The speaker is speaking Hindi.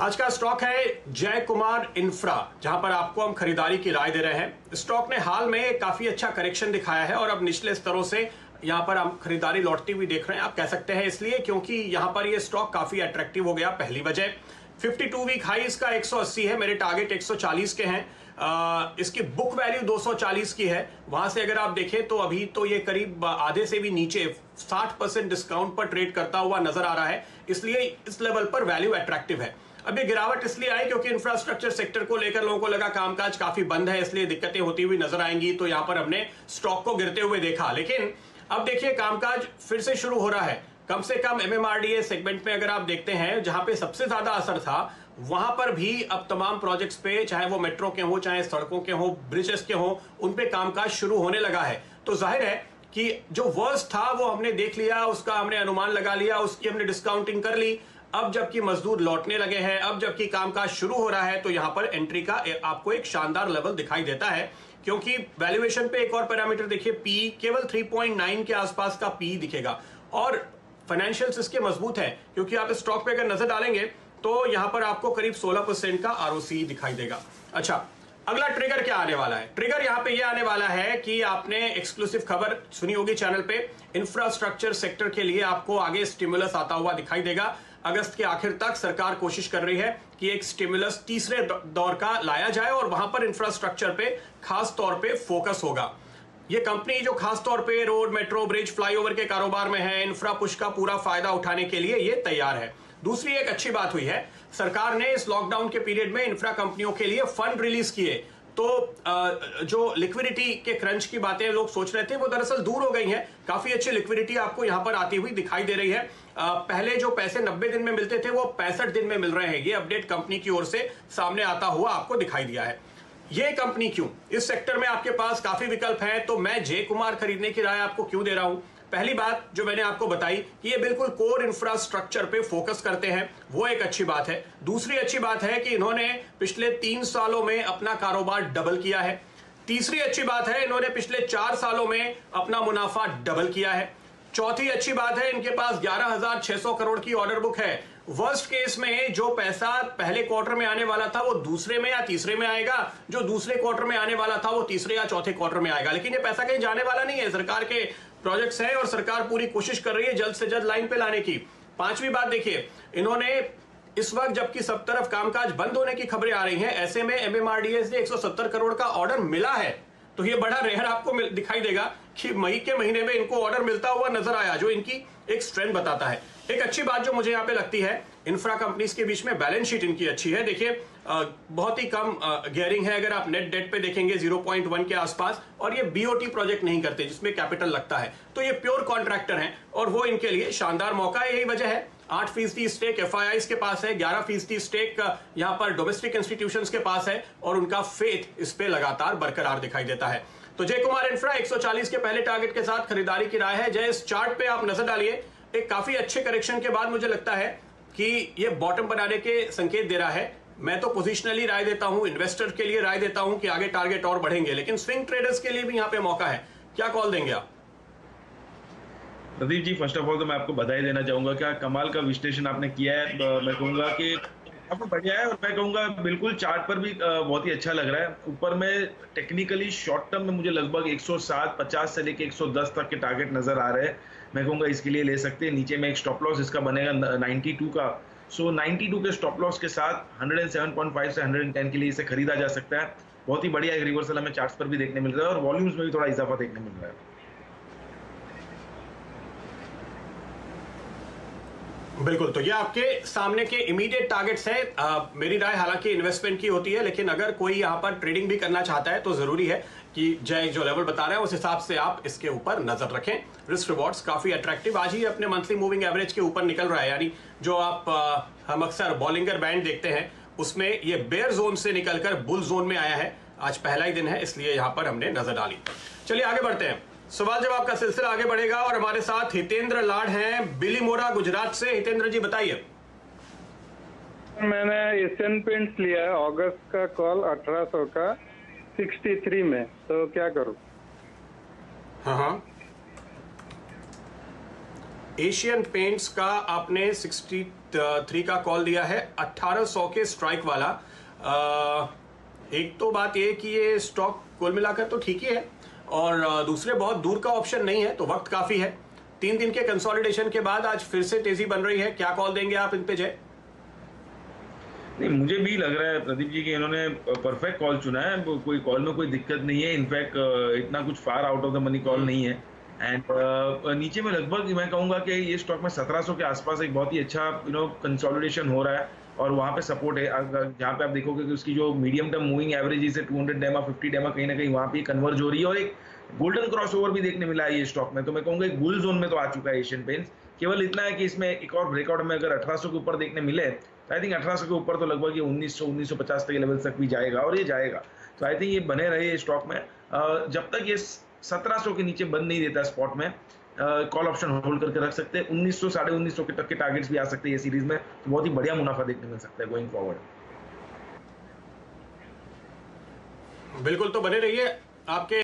आज का स्टॉक है जय कुमार इंफ्रा, जहां पर आपको हम खरीदारी की राय दे रहे हैं। स्टॉक ने हाल में काफी अच्छा करेक्शन दिखाया है और अब निचले स्तरों से यहां पर हम खरीदारी लौटती हुई देख रहे हैं, आप कह सकते हैं, इसलिए क्योंकि यहां पर ये स्टॉक काफी अट्रैक्टिव हो गया। पहली वजह 52 वीक हाई इसका 180 है, मेरे टारगेट 140 के हैं। इसकी बुक वैल्यू 240 की है। वहां से अगर आप देखें तो अभी तो ये करीब आधे से भी नीचे 60% डिस्काउंट पर ट्रेड करता हुआ नजर आ रहा है, इसलिए इस लेवल पर वैल्यू अट्रैक्टिव है। अब ये गिरावट इसलिए आई क्योंकि इंफ्रास्ट्रक्चर सेक्टर को लेकर लोगों को लगा कामकाज काफी बंद है, इसलिए दिक्कतें होती हुई नजर आएंगी, तो यहां पर हमने स्टॉक को गिरते हुए देखा। लेकिन अब देखिए कामकाज फिर से शुरू हो रहा है। कम से कम एमएमआरडीए सेगमेंट में अगर आप देखते हैं, जहां पे सबसे ज्यादा असर था, वहां पर भी अब तमाम प्रोजेक्ट्स पे, चाहे वो मेट्रो के हो, चाहे सड़कों के हो, ब्रिजेस के हो, उन पे कामकाज शुरू होने लगा है। तो जाहिर है कि जो वर्स्ट था वो हमने देख लिया, उसका हमने अनुमान लगा लिया, उसकी हमने डिस्काउंटिंग कर ली। अब जबकि मजदूर लौटने लगे हैं, अब जबकि कामकाज शुरू हो रहा है, तो यहां पर एंट्री का आपको एक शानदार लेवल दिखाई देता है। क्योंकि वैल्यूएशन पे एक और पैरामीटर देखिए, पी केवल 3.9 के आसपास का पी दिखेगा और फाइनेंशियल्स इसके मजबूत है, क्योंकि आप स्टॉक पे अगर नजर डालेंगे तो यहां पर आपको करीब 16% का आरओसी दिखाई देगा। अच्छा, अगला ट्रिगर क्या आने वाला है? ट्रिगर यहां पे ये आने वाला है कि आपने एक्सक्लूसिव खबर सुनी होगी चैनल पे, इंफ्रास्ट्रक्चर सेक्टर के लिए आपको आगे स्टिमुलस आता हुआ दिखाई देगा। अगस्त के आखिर तक सरकार कोशिश कर रही है कि एक स्टिमुलस तीसरे दौर का लाया जाए और वहां पर इंफ्रास्ट्रक्चर पे खास तौर पे फोकस होगा। ये कंपनी जो खास तौर पे रोड, मेट्रो, ब्रिज, फ्लाईओवर के कारोबार में है, इंफ्रा पुश का पूरा फायदा उठाने के लिए ये तैयार है। दूसरी एक अच्छी बात हुई है, सरकार ने इस लॉकडाउन के पीरियड में इंफ्रा कंपनियों के लिए फंड रिलीज किए। तो जो लिक्विडिटी के क्रंच की बातें लोग सोच रहे थे, वो दरअसल दूर हो गई हैं। काफी अच्छी लिक्विडिटी आपको यहां पर आती हुई दिखाई दे रही है। पहले जो पैसे 90 दिन में मिलते थे, वो 65 दिन में मिल रहे हैं। ये अपडेट कंपनी की ओर से सामने आता हुआ आपको दिखाई दिया है। ये कंपनी क्यों? इस सेक्टर में आपके पास काफी विकल्प हैं, तो मैं जय कुमार खरीदने की राय आपको क्यों दे रहा हूं? पहली बात जो मैंने आपको बताई कि ये बिल्कुल कोर इंफ्रास्ट्रक्चर पे फोकस करते हैं, वो एक अच्छी बात है। दूसरी अच्छी बात है कि इन्होंने पिछले 3 सालों में अपना कारोबार डबल किया है। तीसरी अच्छी बात है, इन्होंने पिछले 4 सालों में अपना मुनाफा डबल किया है। चौथी अच्छी बात है, इनके पास 11,600 करोड़ की ऑर्डर बुक है। वर्स्ट केस में जो पैसा पहले क्वार्टर में आने वाला था, वो दूसरे में या तीसरे में आएगा, जो दूसरे क्वार्टर में आने वाला था, वो तीसरे या चौथे क्वार्टर में आएगा। लेकिन ये पैसा कहीं जाने वाला नहीं है, सरकार के प्रोजेक्ट्स हैं और सरकार पूरी कोशिश कर रही है जल्द से जल्द लाइन पे लाने की। पांचवी बात देखिए, इन्होंने इस वक्त जबकि सब तरफ कामकाज बंद होने की खबरें आ रही हैं, ऐसे में एमएमआरडीए से 170 करोड़ का ऑर्डर मिला है। तो ये बड़ा रेयर आपको दिखाई देगा कि मई के महीने में इनको ऑर्डर मिलता हुआ नजर आया, जो इनकी एक स्ट्रेंथ बताता है। एक अच्छी बात जो मुझे यहां पे लगती है, इंफ्रा कंपनीज के बीच में बैलेंस शीट इनकी अच्छी है। देखिए बहुत ही कम गियरिंग है, अगर आप नेट डेट पे देखेंगे 0.1 के आसपास, और ये बीओटी प्रोजेक्ट नहीं करते जिसमें कैपिटल लगता है, तो ये प्योर कॉन्ट्रैक्टर हैं और वो इनके लिए शानदार मौका है। यही वजह है 8% स्टेक एफआईआईज के पास है, 11% स्टेक यहां पर डोमेस्टिक इंस्टीट्यूशंस के पास है और उनका फेथ इस पे लगातार बरकरार दिखाई देता है। तो जय कुमार इंफ्रा 140 के पहले टारगेट के साथ खरीदारी की राय है। जय, इस चार्ट पे आप नजर डालिए, एक काफी अच्छे करेक्शन के बाद मुझे लगता है कि ये बॉटम बनाने के संकेत दे रहा है। मैं तो पोजिशनली राय देता हूं, इन्वेस्टर के लिए राय देता हूं कि आगे टारगेट और बढ़ेंगे, लेकिन स्विंग ट्रेडर्स के लिए भी यहां पे मौका है। क्या कॉल देंगे आप? Pradeep ji, first of all तो मैं आपको बधाई देना चाहूंगा, क्या कमाल का विश्लेषण आपने किया है। मैं कहूंगा कि आपको बढ़िया है और मैं कहूंगा बिल्कुल चार्ट पर भी बहुत ही अच्छा लग रहा है। ऊपर में टेक्निकली शॉर्ट टर्म में मुझे लगभग 107.50 से लेके 110 तक के टारगेट नजर आ रहे हैं। मैं कहूंगा इसके लिए ले सकते हैं। नीचे में एक स्टॉप लॉस इसका बनेगा 92 का। सो 92 के स्टॉप लॉस के साथ 107.5 से 110 के लिए इसे खरीदा जा सकता है। बहुत ही बढ़िया एक रिवर्सल हमें चार्ट्स पर भी देखने मिल रहा है और वॉल्यूम्स में भी थोड़ा इजाफा देखने मिल रहा है। बिल्कुल, तो ये आपके सामने के इमीडिएट टारगेट्स हैं। मेरी राय हालांकि इन्वेस्टमेंट की होती है, लेकिन अगर कोई यहां पर ट्रेडिंग भी करना चाहता है तो जरूरी है कि जय जो लेवल बता रहे हैं उस हिसाब से आप इसके ऊपर नजर रखें। रिस्क रिवॉर्ड्स काफी अट्रैक्टिव आज ही अपने मंथली मूविंग एवरेज के ऊपर निकल रहा है, यानी जो आप हम अक्सर बॉलिंगर बैंड देखते हैं, उसमें ये बेयर जोन से निकलकर बुल जोन में आया है। आज पहला ही दिन है, इसलिए यहां पर हमने नजर डाली। चलिए आगे बढ़ते हैं, सवाल जवाब का सिलसिला आगे बढ़ेगा और हमारे साथ हितेंद्र लाड हैं बिलीमोरा गुजरात से। हितेंद्र जी बताइए। मैंने एशियन पेंट्स लिया है अगस्त का कॉल 1800 का 63 में, तो क्या करूं? हाँ, एशियन पेंट्स का आपने 63 का कॉल दिया है, 1800 के स्ट्राइक वाला। एक तो बात ये कि ये स्टॉक कुल मिलाकर तो ठीक ही है, और दूसरे बहुत दूर का ऑप्शन नहीं है, तो वक्त काफी है। 3 दिन के कंसोलिडेशन के बाद आज फिर से तेजी बन रही है, क्या कॉल देंगे आप इन पे जय? नहीं, मुझे भी लग रहा है प्रदीप जी कि इन्होंने परफेक्ट कॉल चुना है। कोई कॉल में कोई दिक्कत नहीं है, इनफैक्ट इतना कुछ far out of the money call नहीं है। एंड नीचे में लगभग मैं कहूंगा कि ये स्टॉक में 1700 के आसपास एक बहुत ही अच्छा कंसोलिडेशन हो रहा है, और वहां पे सपोर्ट है। जहां पे आप देखोगे कि उसकी जो मीडियम टर्म मूविंग एवरेज है 200 डेमा 50 डेमा कहीं ना कहीं वहां पे कन्वर्ज हो रही है, और एक गोल्डन क्रॉसओवर भी देखने मिला है ये स्टॉक में। तो मैं कहूंगा एक बुल जोन में तो आ चुका है एशियन पेंट्स। केवल इतना है कि इसमें एक और ब्रेकआउट में अगर 1800 के ऊपर देखने मिले, तो आई थिंक 1800 के ऊपर तो लगभग ये 1900-1950 तक लेवल तक भी जाएगा, और ये जाएगा। तो आई थिंक ये बने रहे ये स्टॉक में, जब तक ये 1700 के नीचे बंद नहीं देता स्पॉट में, कॉल ऑप्शन होल्ड करके रख सकते हैं। 1900 1950 के तक के टारगेट्स भी आ सकते हैं ये सीरीज में, तो बहुत ही बढ़िया मुनाफा देखने मिल सकता है गोइंग फॉरवर्ड। बिल्कुल, तो बने रहिए। आपके